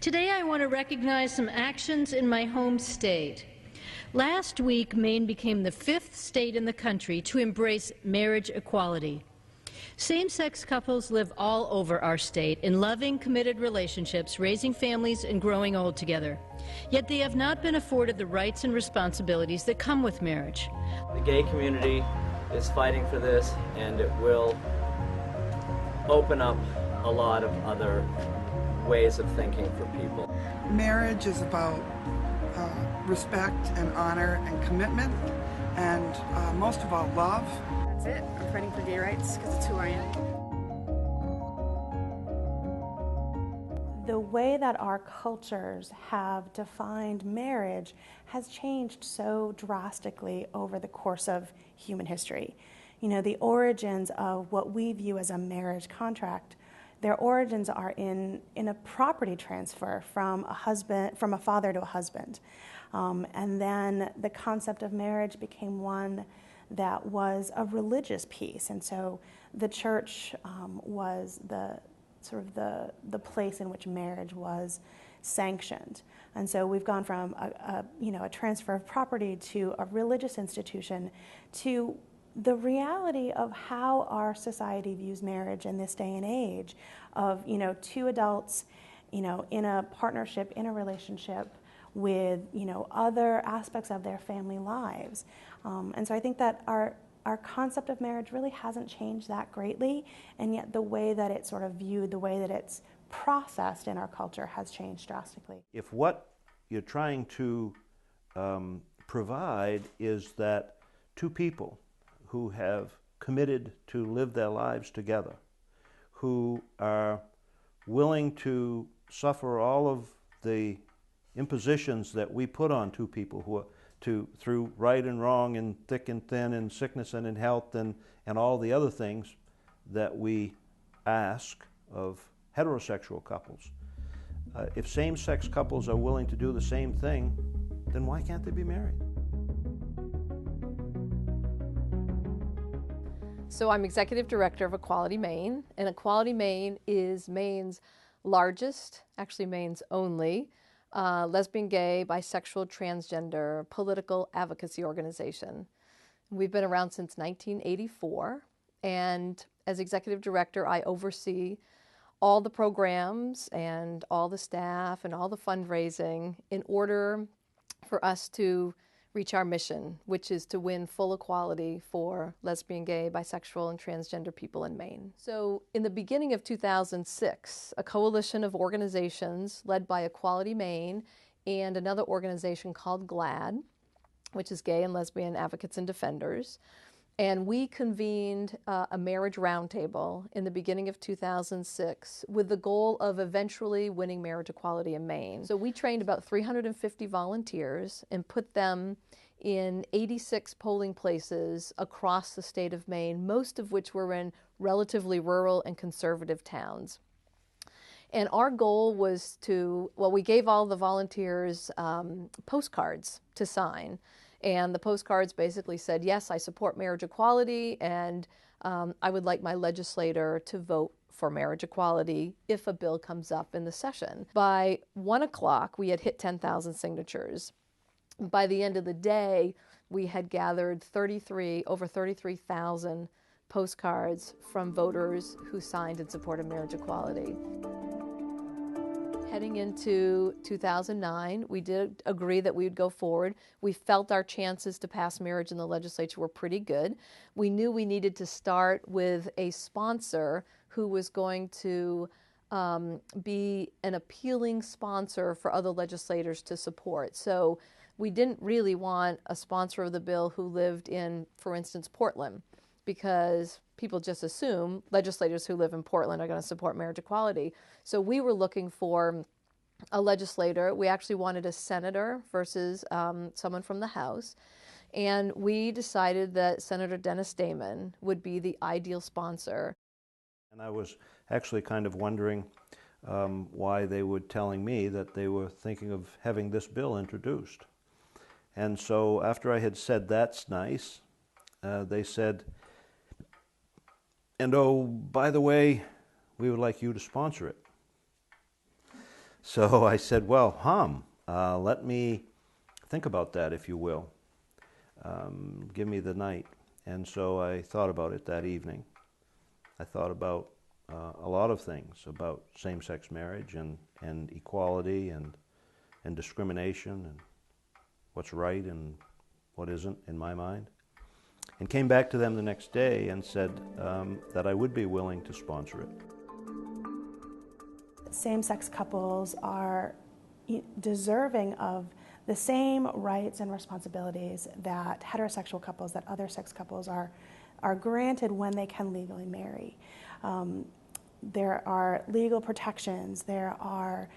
Today I want to recognize some actions in my home state. Last week, Maine became the 5th state in the country to embrace marriage equality. Same-sex couples live all over our state in loving, committed relationships, raising families and growing old together. Yet they have not been afforded the rights and responsibilities that come with marriage. The gay community is fighting for this, and it will open up a lot of other ways of thinking for people. Marriage is about respect and honor and commitment, and most of all, love. That's it. I'm fighting for gay rights because it's who I am. The way that our cultures have defined marriage has changed so drastically over the course of human history. You know, the origins of what we view as a marriage contract, their origins are in a property transfer from a father to a husband. And then the concept of marriage became one that was a religious piece. And so the church was the place in which marriage was sanctioned. And so we've gone from a transfer of property to a religious institution to the reality of how our society views marriage in this day and age of, two adults, in a partnership, in a relationship with, other aspects of their family lives. And so I think that our concept of marriage really hasn't changed that greatly, and yet the way that it's sort of viewed, the way that it's processed in our culture has changed drastically. If what you're trying to provide is that two people who have committed to live their lives together, who are willing to suffer all of the impositions that we put on two people who are through right and wrong and thick and thin and sickness and in health and all the other things that we ask of heterosexual couples. If same-sex couples are willing to do the same thing, then why can't they be married? So I'm Executive Director of Equality Maine, and Equality Maine is Maine's largest, actually Maine's only, lesbian, gay, bisexual, transgender political advocacy organization. We've been around since 1984, and as Executive Director, I oversee all the programs and all the staff and all the fundraising in order for us to reach our mission, which is to win full equality for lesbian, gay, bisexual, and transgender people in Maine. So in the beginning of 2006, a coalition of organizations led by Equality Maine and another organization called GLAD, which is Gay and Lesbian Advocates and Defenders, and we convened a marriage roundtable in the beginning of 2006 with the goal of eventually winning marriage equality in Maine. So we trained about 350 volunteers and put them in 86 polling places across the state of Maine, most of which were in relatively rural and conservative towns. And our goal was we gave all the volunteers postcards to sign. And the postcards basically said, yes, I support marriage equality, and I would like my legislator to vote for marriage equality if a bill comes up in the session. By 1 o'clock, we had hit 10,000 signatures. By the end of the day, we had gathered over 33,000 postcards from voters who signed in support of marriage equality. Heading into 2009, we did agree that we would go forward. We felt our chances to pass marriage in the legislature were pretty good. We knew we needed to start with a sponsor who was going to be an appealing sponsor for other legislators to support. So we didn't really want a sponsor of the bill who lived in, for instance, Portland, because people just assume legislators who live in Portland are going to support marriage equality. So we were looking for a legislator. We actually wanted a senator versus someone from the House. And we decided that Senator Dennis Damon would be the ideal sponsor. And I was actually kind of wondering why they were telling me that they were thinking of having this bill introduced. And so after I had said that's nice, they said, and oh, by the way, we would like you to sponsor it. So I said, well, let me think about that, if you will. Give me the night. And so I thought about it that evening. I thought about a lot of things, about same-sex marriage and equality and discrimination and what's right and what isn't in my mind. And came back to them the next day and said that I would be willing to sponsor it. Same-sex couples are deserving of the same rights and responsibilities that heterosexual couples, that other sex couples are granted when they can legally marry. There are legal protections, there are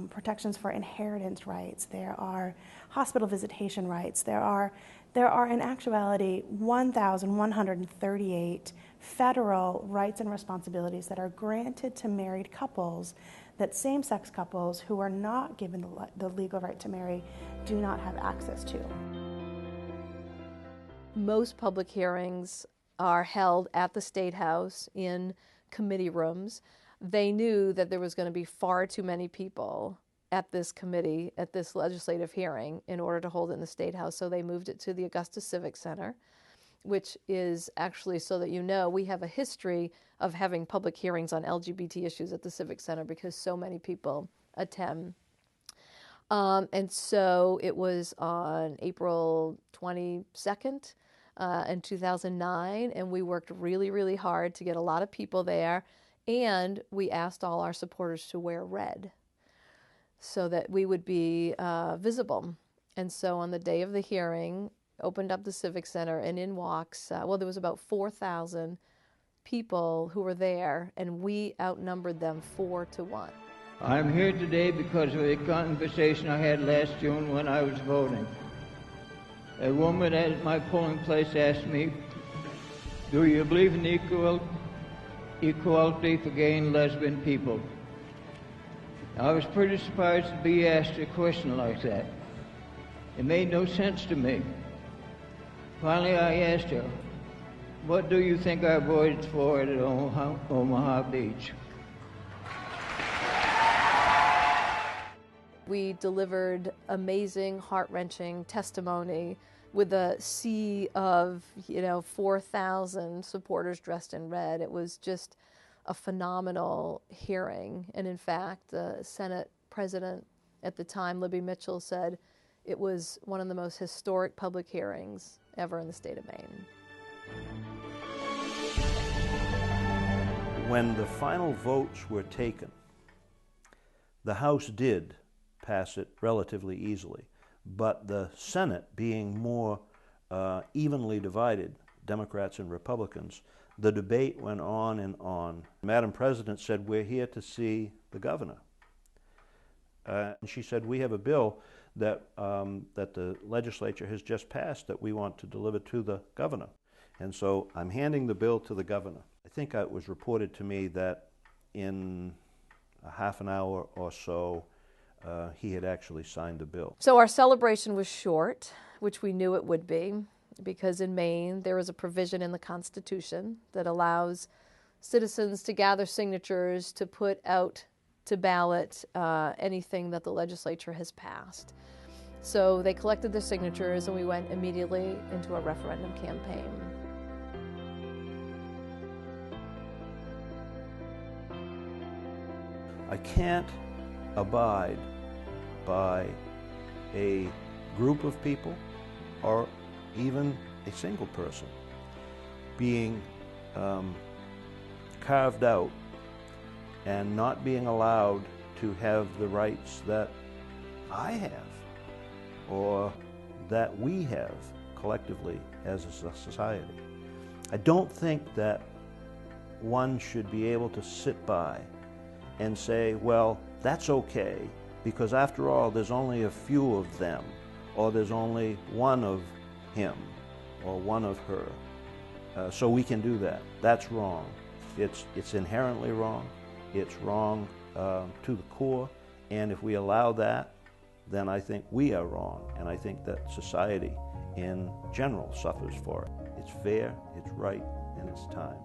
protections for inheritance rights, there are hospital visitation rights, there are in actuality 1,138 federal rights and responsibilities that are granted to married couples that same-sex couples who are not given the legal right to marry do not have access to. Most public hearings are held at the State House in committee rooms. They knew that there was going to be far too many people at this committee, at this legislative hearing, in order to hold it in the State House, so they moved it to the Augusta Civic Center, which is actually, so that you know, we have a history of having public hearings on LGBT issues at the Civic Center because so many people attend. And so it was on April 22nd in 2009, and we worked really, really hard to get a lot of people there, and we asked all our supporters to wear red so that we would be visible. And so on the day of the hearing, opened up the Civic Center, and in walks, there was about 4,000 people who were there, and we outnumbered them 4 to 1. I'm here today because of a conversation I had last June when I was voting. A woman at my polling place asked me, "Do you believe in equality for gay and lesbian people?" I was pretty surprised to be asked a question like that. It made no sense to me. Finally, I asked her, "What do you think I voted for at Omaha Beach?" We delivered amazing, heart-wrenching testimony with a sea of, 4,000 supporters dressed in red. It was just a phenomenal hearing. And in fact, the Senate President at the time, Libby Mitchell, said it was one of the most historic public hearings ever in the state of Maine. When the final votes were taken, the House did pass it relatively easily, but the Senate, being more evenly divided, Democrats and Republicans, the debate went on and on. Madam President said, "We're here to see the governor." And she said, "We have a bill that the legislature has just passed that we want to deliver to the governor." And so I'm handing the bill to the governor. I think it was reported to me that in a half an hour or so, he had actually signed the bill. So our celebration was short, which we knew it would be, because in Maine there is a provision in the Constitution that allows citizens to gather signatures to put out to ballot anything that the legislature has passed. So they collected their signatures, and we went immediately into a referendum campaign. I can't abide by a group of people or even a single person being carved out and not being allowed to have the rights that I have or that we have collectively as a society. I don't think that one should be able to sit by and say, well, that's okay, because after all, there's only a few of them, or there's only one of him, or one of her, so we can do that. That's wrong. It's inherently wrong. It's wrong to the core, and if we allow that, then I think we are wrong, and I think that society in general suffers for it. It's fair, it's right, and it's time.